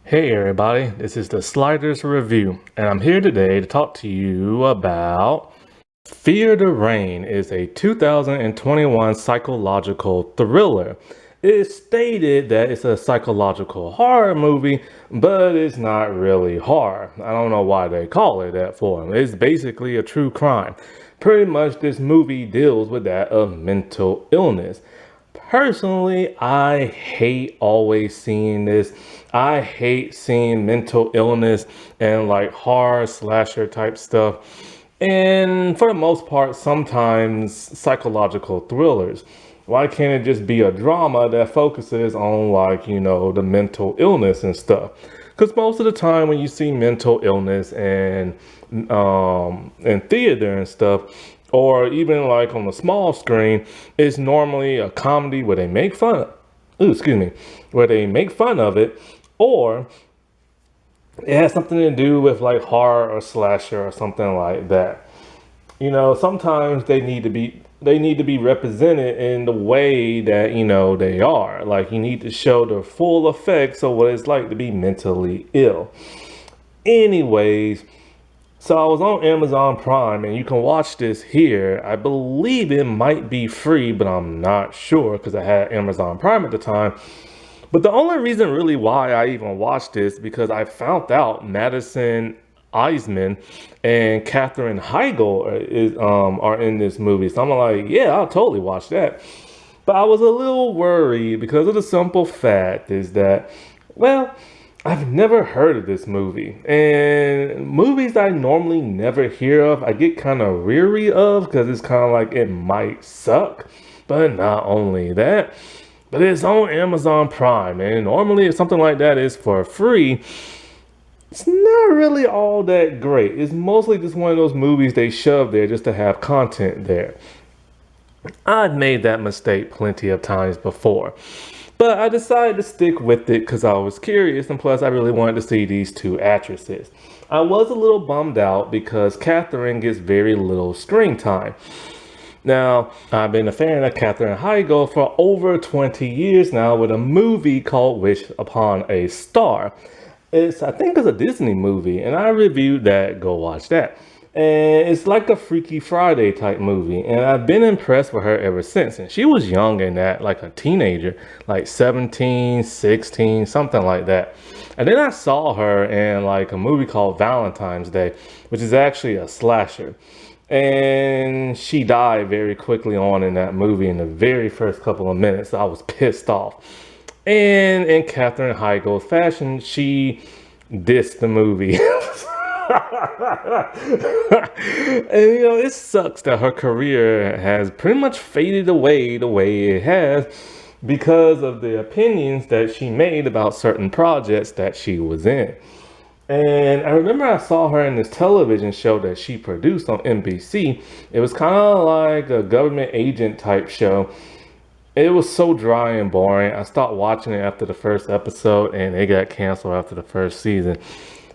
Hey everybody, this is the Sliders Review, and I'm here today to talk to you about Fear the Rain is a 2021 psychological thriller. It's stated that it's a psychological horror movie, but it's not really horror. I don't know why they call it that for them. It's basically a true crime. Pretty much this movie deals with that of mental illness. Personally, I hate always seeing this. I hate seeing mental illness and like horror slasher type stuff. And for the most part, sometimes psychological thrillers. Why can't it just be a drama that focuses on the mental illness and stuff? Because most of the time when you see mental illness and in theater and stuff, or even like on the small screen, it's normally a comedy where they make fun. Where they make fun of it, or it has something to do with like horror or slasher or something like that. Sometimes they need to be represented in the way that they are. Like you need to show the full effects of what it's like to be mentally ill. Anyways, so I was on Amazon Prime and you can watch this here. I believe it might be free, but I'm not sure because I had Amazon Prime at the time. But the only reason really why I even watched this because I found out Madison Eisman and Katherine Heigl are in this movie. So I'm like, yeah, I'll totally watch that. But I was a little worried because of the simple fact is that, well, I've never heard of this movie. And movies I normally never hear of, I get kind of weary of because it's kind of like it might suck. But not only that, but it's on Amazon Prime. And normally, if something like that is for free, it's not really all that great. It's mostly just one of those movies they shove there just to have content there. I've made that mistake plenty of times before. But I decided to stick with it because I was curious, and plus I really wanted to see these two actresses. I was a little bummed out because Catherine gets very little screen time. Now, I've been a fan of Katherine Heigl for over 20 years now with a movie called Wish Upon a Star. I think it's a Disney movie, and I reviewed that. Go watch that. And it's like a Freaky Friday type movie, and I've been impressed with her ever since. And she was young in that, like a teenager, like 17, 16, something like that. And then I saw her in like a movie called Valentine's Day, which is actually a slasher. And she died very quickly on in that movie in the very first couple of minutes. I was pissed off. And in Katherine Heigl's fashion, she dissed the movie. And it sucks that her career has pretty much faded away the way it has because of the opinions that she made about certain projects that she was in. And I remember I saw her in this television show that she produced on NBC. It was kind of like a government agent type show. It was so dry and boring. I stopped watching it after the first episode and it got canceled after the first season.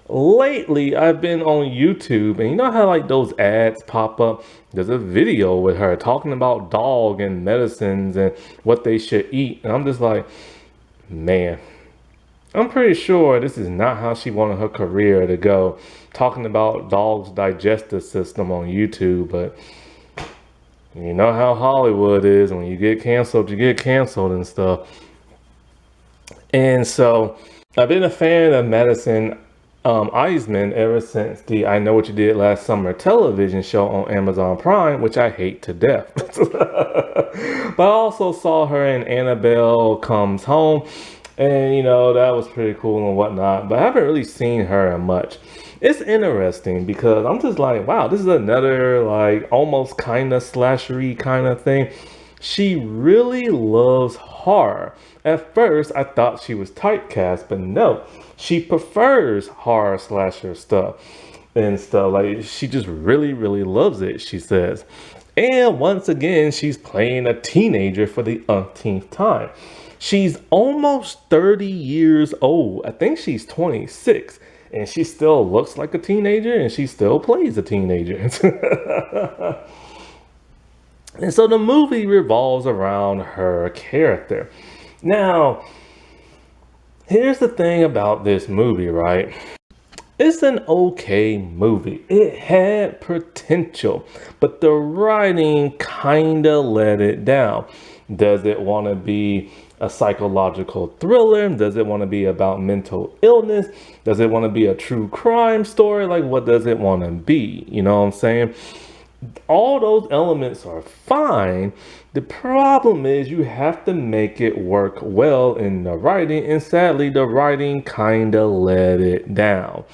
Lately, I've been on YouTube and you know how like those ads pop up? There's a video with her talking about dog and medicines and what they should eat. And I'm just like, man, I'm pretty sure this is not how she wanted her career to go. Talking about dogs' digestive system on YouTube, but you know how Hollywood is. When you get canceled and stuff. And so I've been a fan of Madison Eisman ever since the I Know What You Did Last Summer television show on Amazon Prime, which I hate to death. But I also saw her in Annabelle Comes Home. And that was pretty cool and whatnot. But I haven't really seen her in much. It's interesting because I'm just like, wow, this is another like almost kind of slashery kind of thing. She really loves horror. At first, I thought she was typecast, but no, she prefers horror slasher stuff and stuff. Like she just really, really loves it, she says. And once again, she's playing a teenager for the umpteenth time. She's almost 30 years old. I think she's 26. And she still looks like a teenager and she still plays a teenager. And so the movie revolves around her character. Now, Here's the thing about this movie, right? It's an okay movie. It had potential, but the writing kinda let it down. Does it want to be a psychological thriller? Does it want to be about mental illness? Does it want to be a true crime story? Like, what does it want to be? You know what I'm saying? All those elements are fine. The problem is you have to make it work well in the writing, and sadly, the writing kind of let it down.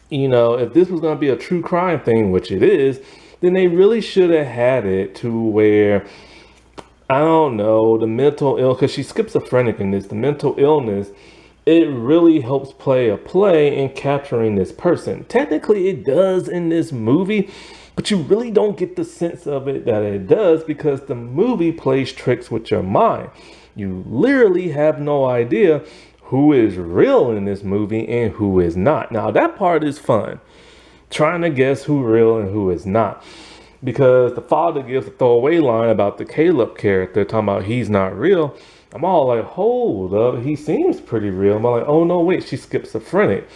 You know, if this was going to be a true crime thing, which it is, then they really should have had it to where, I don't know, the mental ill, because she's schizophrenic in this, the mental illness, it really helps play in capturing this person. Technically, it does in this movie, but you really don't get the sense of it that it does because the movie plays tricks with your mind. You literally have no idea who is real in this movie and who is not. Now, that part is fun, trying to guess who real and who is not. Because the father gives a throwaway line about the Caleb character, talking about he's not real. I'm all like, hold up, he seems pretty real. I'm like, oh no, wait, she's schizophrenic.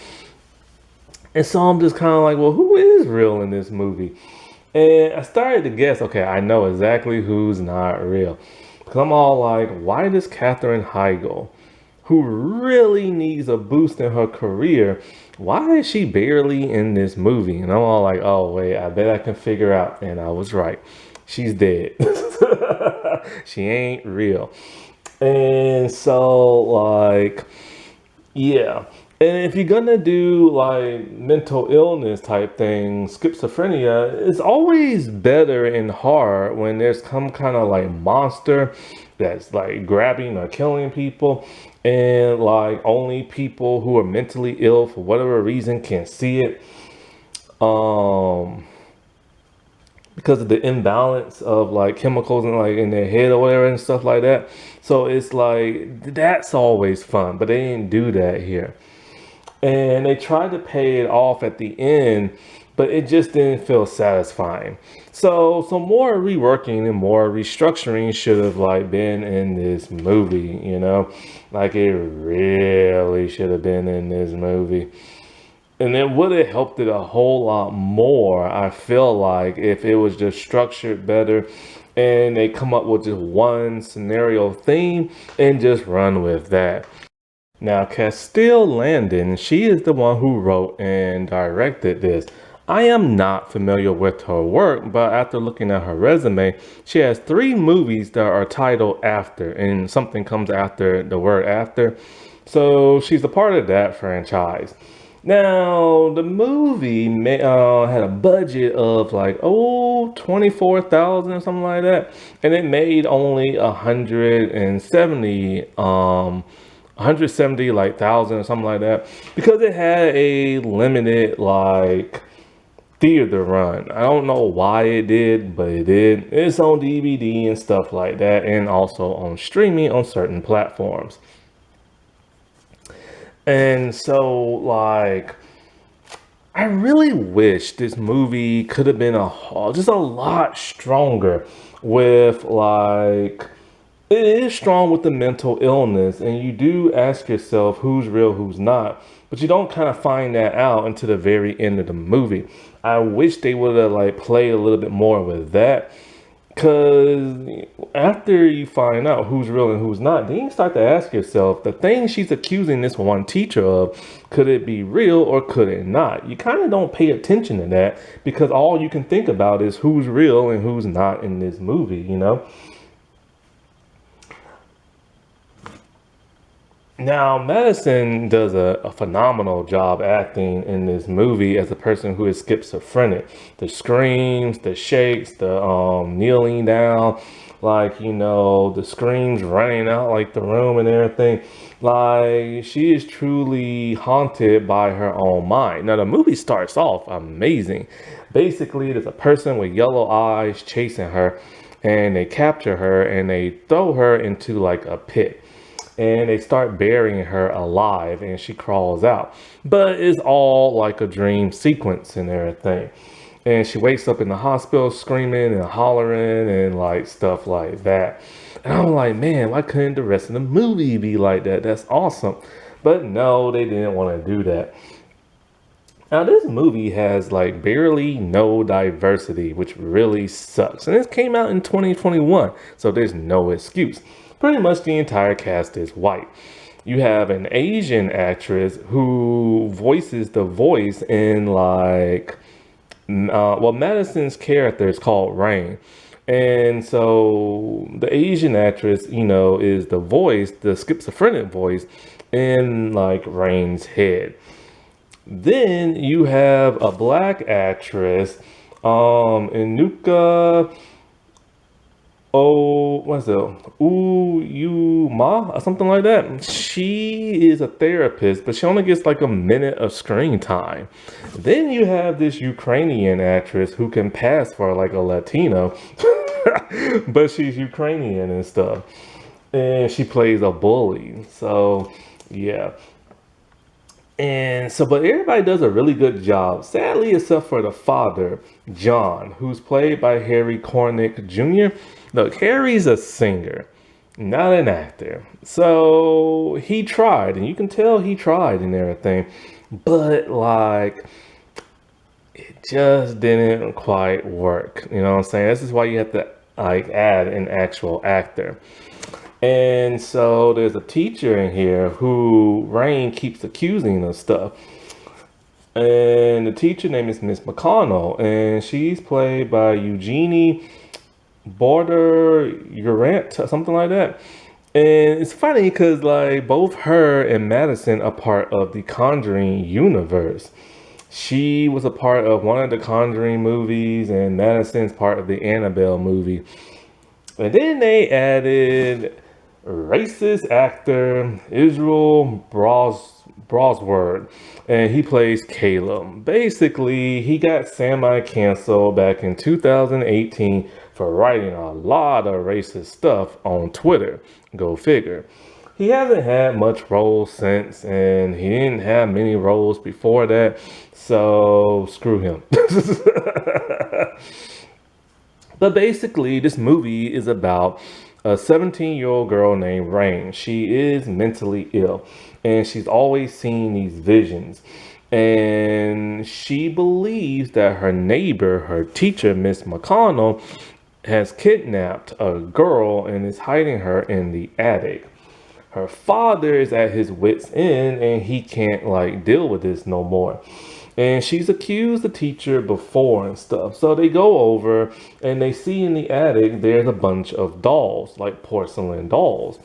And so I'm just kind of like, well, who is real in this movie? And I started to guess, okay, I know exactly who's not real. Because I'm all like, why does Katherine Heigl, who really needs a boost in her career, why is she barely in this movie? And I'm all like, oh, wait, I bet I can figure out. And I was right. She's dead. She ain't real. And so, like, yeah. And if you're gonna do like mental illness type things, schizophrenia, it's always better in horror when there's some kind of like monster that's like grabbing or killing people, and like only people who are mentally ill for whatever reason can see it. Because of the imbalance of like chemicals in like in their head or whatever and stuff like that. So it's like that's always fun, but they didn't do that here. And they tried to pay it off at the end, but it just didn't feel satisfying. So some more reworking and more restructuring should have like been in this movie, you know? Like it really should have been in this movie. And it would have helped it a whole lot more, I feel like, if it was just structured better and they come up with just one scenario theme and just run with that. Now, Castile Landon, she is the one who wrote and directed this. I am not familiar with her work, but after looking at her resume, she has 3 movies that are titled after, and something comes after the word after. So she's a part of that franchise. Now, the movie had a budget of like, 24,000 or something like that. And it made only 170 like thousand or something like that because it had a limited like theater run. I don't know why it did, but it did. It's on DVD and stuff like that, and also on streaming on certain platforms. And so, like, I really wish this movie could have been just a lot stronger with, like, it is strong with the mental illness, and you do ask yourself who's real, who's not, but you don't kind of find that out until the very end of the movie. I wish they would have, like, played a little bit more with that. Because after you find out who's real and who's not, then you start to ask yourself, the thing she's accusing this one teacher of, could it be real or could it not? You kind of don't pay attention to that because all you can think about is who's real and who's not in this movie, you know? Now, Madison does a phenomenal job acting in this movie as a person who is schizophrenic. The screams, the shakes, the kneeling down, like, you know, the screams running out like the room and everything. Like, she is truly haunted by her own mind. Now, the movie starts off amazing. Basically, there's a person with yellow eyes chasing her, and they capture her and they throw her into like a pit, and they start burying her alive and she crawls out, but it's all like a dream sequence and everything. And she wakes up in the hospital screaming and hollering and like stuff like that. And I'm like, man, why couldn't the rest of the movie be like that? That's awesome. But no, they didn't want to do that. Now, this movie has like barely no diversity, which really sucks. And this came out in 2021, so there's no excuse. Pretty much the entire cast is white. You have an Asian actress who voices the voice in like, well, Madison's character is called Rain. And so the Asian actress, is the voice, the schizophrenic voice in like Rain's head. Then you have a black actress, Inuka, what's it? Uyuma or something like that. She is a therapist, but she only gets like a minute of screen time. Then you have this Ukrainian actress who can pass for like a Latino, but she's Ukrainian and stuff. And she plays a bully. So, yeah. And so, but everybody does a really good job, sadly, except for the father, John, who's played by Harry Connick Jr. Look, Harry's a singer, not an actor. So he tried, and you can tell he tried and everything, but like, it just didn't quite work. You know what I'm saying? This is why you have to like add an actual actor. And so there's a teacher in here who Rain keeps accusing of stuff. And the teacher name is Miss McConnell, and she's played by Eugenie Border Urant, something like that. And it's funny because like both her and Madison are part of the Conjuring universe. She was a part of one of the Conjuring movies, and Madison's part of the Annabelle movie. And then they added racist actor Israel Brosword, and he plays Caleb. Basically, he got semi-canceled back in 2018 for writing a lot of racist stuff on Twitter. Go figure. He hasn't had much roles since, and he didn't have many roles before that, so screw him. But basically, this movie is about a 17-year-old girl named Rain. She is mentally ill, and she's always seeing these visions. And she believes that her neighbor, her teacher, Miss McConnell, has kidnapped a girl and is hiding her in the attic. Her father is at his wit's end, and he can't like deal with this no more. And she's accused the teacher before and stuff. So they go over and they see in the attic there's a bunch of dolls, like porcelain dolls.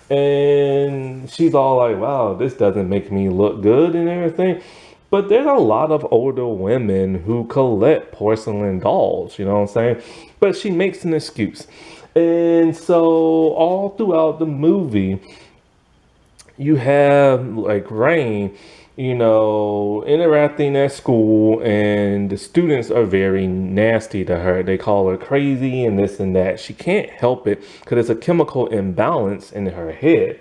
And she's all like, wow, this doesn't make me look good and everything. But there's a lot of older women who collect porcelain dolls, you know what I'm saying? But she makes an excuse. And so all throughout the movie, you have like Rain, interacting at school, and the students are very nasty to her. They call her crazy and this and that. She can't help it because there's a chemical imbalance in her head.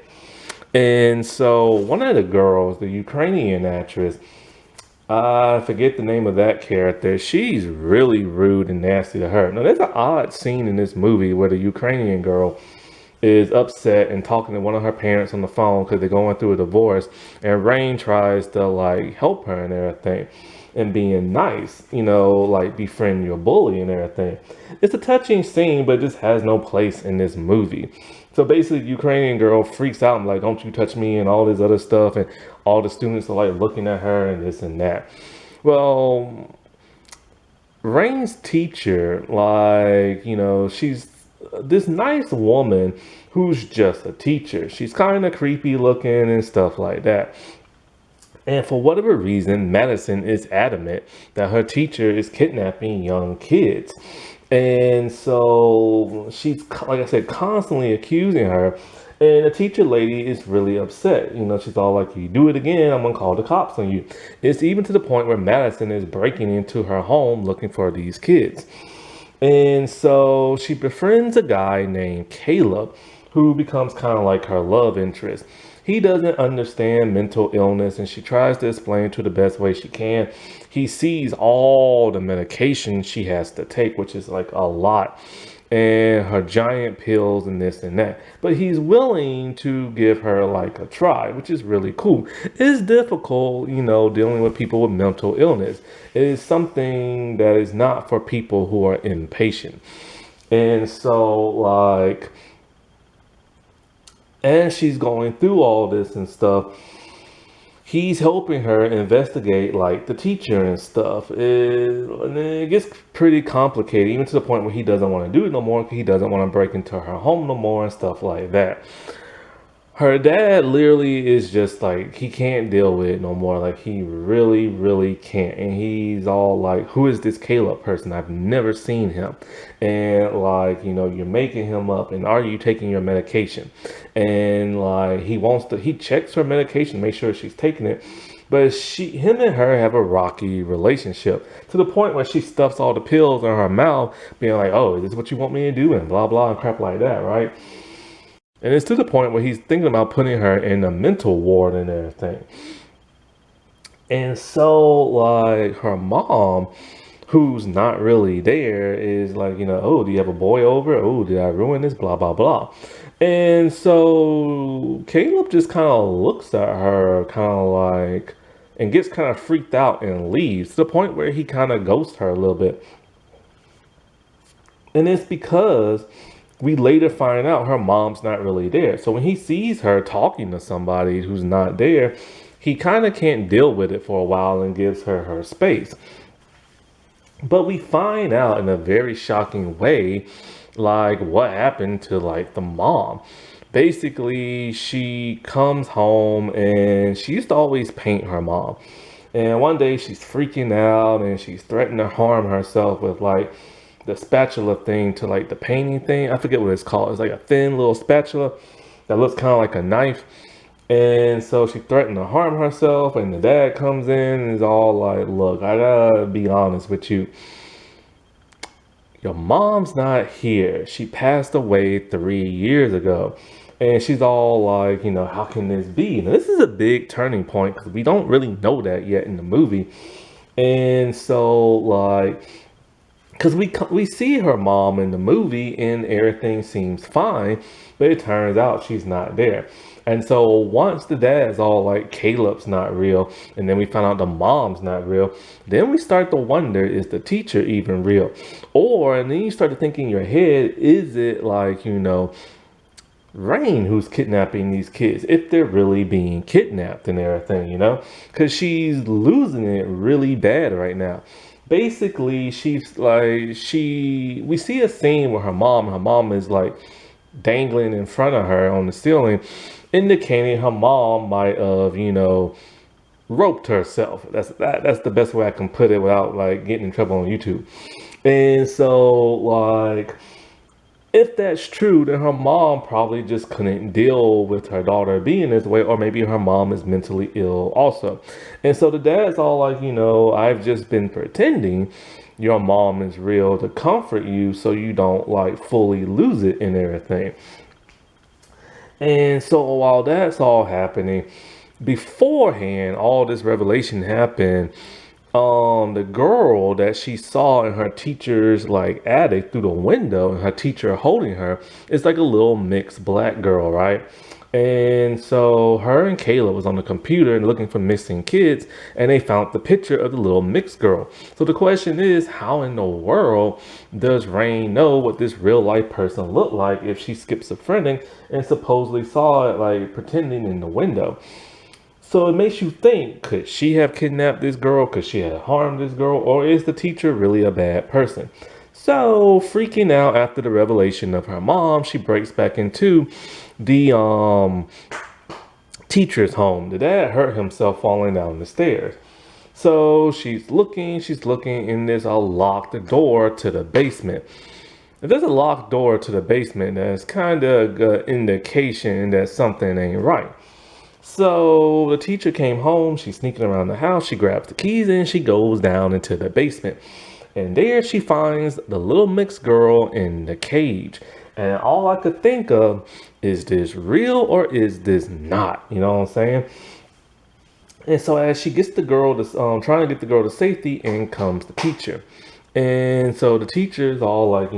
And so one of the girls, the Ukrainian actress, I forget the name of that character, she's really rude and nasty to her. Now, there's an odd scene in this movie where the Ukrainian girl is upset and talking to one of her parents on the phone because they're going through a divorce, and Rain tries to like help her and everything and being nice, like befriend your bully and everything. It's a touching scene, but it just has no place in this movie. So basically, Ukrainian girl freaks out and like, don't you touch me and all this other stuff, and all the students are like looking at her and this and that. Well, Rain's teacher, like, she's this nice woman who's just a teacher. She's kind of creepy looking and stuff like that. And for whatever reason, Madison is adamant that her teacher is kidnapping young kids. And so she's, like I said, constantly accusing her. And the teacher lady is really upset. She's all like, you do it again, I'm going to call the cops on you. It's even to the point where Madison is breaking into her home looking for these kids. And so she befriends a guy named Caleb, who becomes kind of like her love interest. He doesn't understand mental illness, and she tries to explain to the best way she can. He sees all the medication she has to take, which is like a lot. and her giant pills and this and that. But he's willing to give her like a try, which is really cool. It's difficult, dealing with people with mental illness. It is something that is not for people who are impatient. And so, like, as she's going through all this and stuff, he's helping her investigate like the teacher and stuff. And it gets pretty complicated, even to the point where he doesn't want to do it no more because he doesn't want to break into her home no more and stuff like that. Her dad literally is just like, he can't deal with it no more. Like, he really, really can't. And he's all like, who is this Caleb person? I've never seen him. And like, you're making him up. And are you taking your medication? And like, he checks her medication, make sure she's taking it. But him and her have a rocky relationship to the point where she stuffs all the pills in her mouth, being like, oh, is this what you want me to do? And blah, blah, and crap like that, right? And it's to the point where he's thinking about putting her in a mental ward and everything. And so, like, her mom, who's not really there, is like, oh, do you have a boy over? Oh, did I ruin this? Blah, blah, blah. And so Caleb just kind of looks at her, kind of like, and gets kind of freaked out and leaves to the point where he kind of ghosts her a little bit. And it's because we later find out her mom's not really there. So when he sees her talking to somebody who's not there, he kind of can't deal with it for a while and gives her space. But we find out in a very shocking way, like, what happened to like the mom. Basically, she comes home and she used to always paint her mom. And one day she's freaking out and she's threatening to harm herself with like the spatula thing to like the painting thing. I forget what it's called. It's like a thin little spatula that looks kind of like a knife. And so she threatened to harm herself, and the dad comes in and is all like, look, I gotta be honest with you. Your mom's not here. She passed away 3 years ago. And she's all like, how can this be? Now, this is a big turning point because we don't really know that yet in the movie. And so, like, because we see her mom in the movie and everything seems fine, but it turns out she's not there. And so once the dad's all like, Caleb's not real, and then we find out the mom's not real, then we start to wonder, is the teacher even real? And then you start to think in your head, is it like, Rain who's kidnapping these kids, if they're really being kidnapped and everything, because she's losing it really bad right now. Basically, she's like, we see a scene where her mom is like dangling in front of her on the ceiling, indicating her mom might have, roped herself. That's the best way I can put it without like getting in trouble on YouTube. And so, like, if that's true, then her mom probably just couldn't deal with her daughter being this way, or maybe her mom is mentally ill also. And so the dad's all like, I've just been pretending your mom is real to comfort you so you don't like fully lose it and everything. And so while that's all happening, beforehand, all this revelation happened. The girl that she saw in her teacher's like attic through the window, and her teacher holding her, is like a little mixed black girl, right? And so her and Kayla was on the computer and looking for missing kids, and they found the picture of the little mixed girl. So the question is, how in the world does Rain know what this real life person looked like if she schizophrenic and supposedly saw it like pretending in the window? So it makes you think, could she have kidnapped this girl? Could she have harmed this girl? Or is the teacher really a bad person? So freaking out after the revelation of her mom, she breaks back into the teacher's home. The dad hurt himself falling down the stairs. So she's looking, and there's a locked door to the basement. If there's a locked door to the basement, that's kind of an indication that something ain't right. So the teacher came home, she's sneaking around the house, she grabs the keys and she goes down into the basement. And there she finds the little mixed girl in the cage. And all I could think of, is this real or is this not? You know what I'm saying? And so as she gets the girl to, trying to get the girl to safety, in comes the teacher. And so the teacher is all like,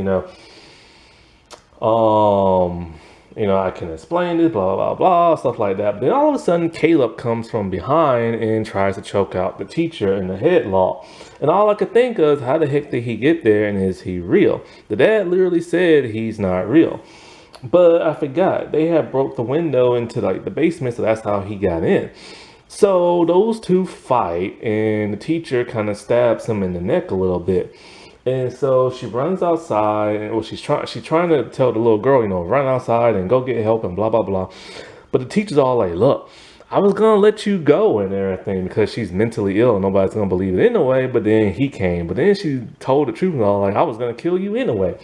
I can explain this, blah, blah, blah, stuff like that. But then all of a sudden, Caleb comes from behind and tries to choke out the teacher in the headlock. And all I could think of is, how the heck did he get there, and is he real? The dad literally said he's not real. But I forgot, they had broke the window into like the basement, so that's how he got in. So those two fight, and the teacher kind of stabs him in the neck a little bit. And so she runs outside, and well, she's trying to tell the little girl, run outside and go get help and blah blah blah. But the teacher's all like, "Look, I was gonna let you go and everything because she's mentally ill. Nobody's gonna believe it anyway." But then he came. But then she told the truth and all like, "I was gonna kill you anyway."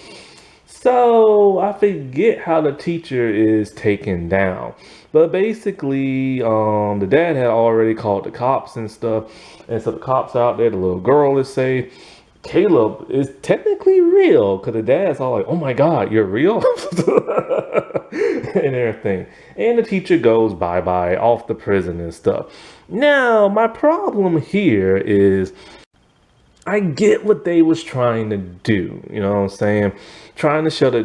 So I forget how the teacher is taken down. But basically, the dad had already called the cops and stuff. And so the cops out there, the little girl is safe. Caleb is technically real because the dad's all like, "Oh my God, you're real?" and everything. And the teacher goes bye bye off the prison and stuff. Now, my problem here is, I get what they was trying to do, you know what I'm saying? Trying to show the,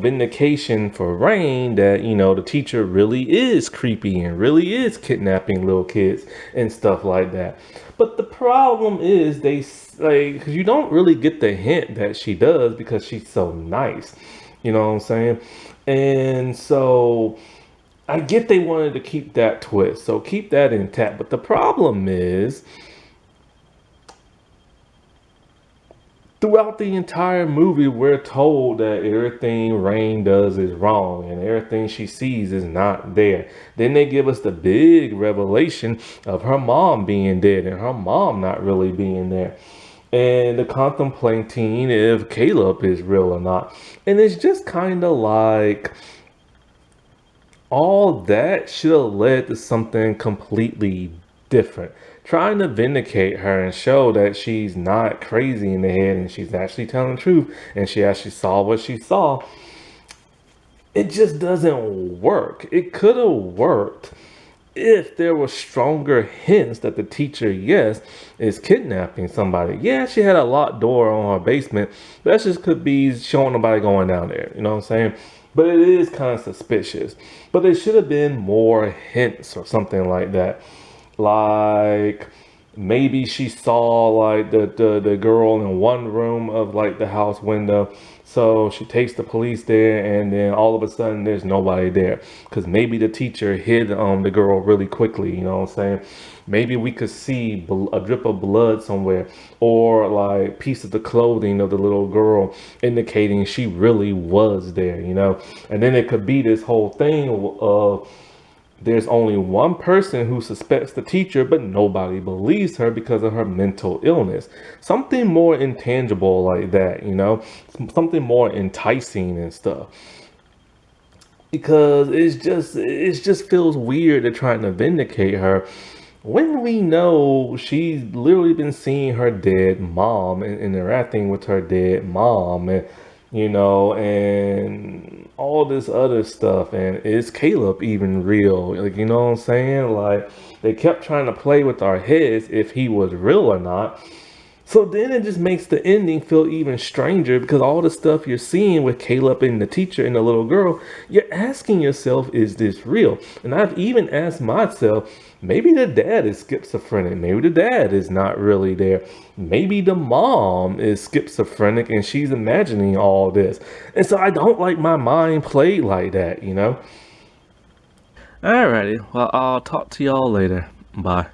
vindication for Rain that, the teacher really is creepy and really is kidnapping little kids and stuff like that. But the problem is because you don't really get the hint that she does because she's so nice, you know what I'm saying? And so I get they wanted to keep that twist, so keep that intact. But the problem is, throughout the entire movie, we're told that everything Rain does is wrong and everything she sees is not there. Then they give us the big revelation of her mom being dead and her mom not really being there. And the contemplating if Caleb is real or not. And it's just kind of like all that should have led to something completely different. Trying to vindicate her and show that she's not crazy in the head and she's actually telling the truth and she actually saw what she saw. It just doesn't work. It could have worked if there were stronger hints that the teacher, yes, is kidnapping somebody. Yeah, she had a locked door on her basement, but that just could be showing nobody going down there. You know what I'm saying? But it is kind of suspicious. But there should have been more hints or something like that. Like maybe she saw like the girl in one room of like the house window, so she takes the police there, and then all of a sudden there's nobody there because maybe the teacher hid the girl really quickly, you know what I'm saying? Maybe we could see a drip of blood somewhere, or like pieces of clothing of the little girl indicating she really was there, and then it could be this whole thing of there's only one person who suspects the teacher, but nobody believes her because of her mental illness. Something more intangible like that, something more enticing and stuff. Because it just feels weird to trying to vindicate her when we know she's literally been seeing her dead mom and interacting with her dead mom, and all this other stuff. And is Caleb even real? Like, you know what I'm saying? Like, they kept trying to play with our heads if he was real or not. So then it just makes the ending feel even stranger because all the stuff you're seeing with Caleb and the teacher and the little girl, you're asking yourself, is this real? And I've even asked myself, maybe the dad is schizophrenic. Maybe the dad is not really there. Maybe the mom is schizophrenic and she's imagining all this. And so I don't like my mind played like that, Alrighty, well, I'll talk to y'all later. Bye.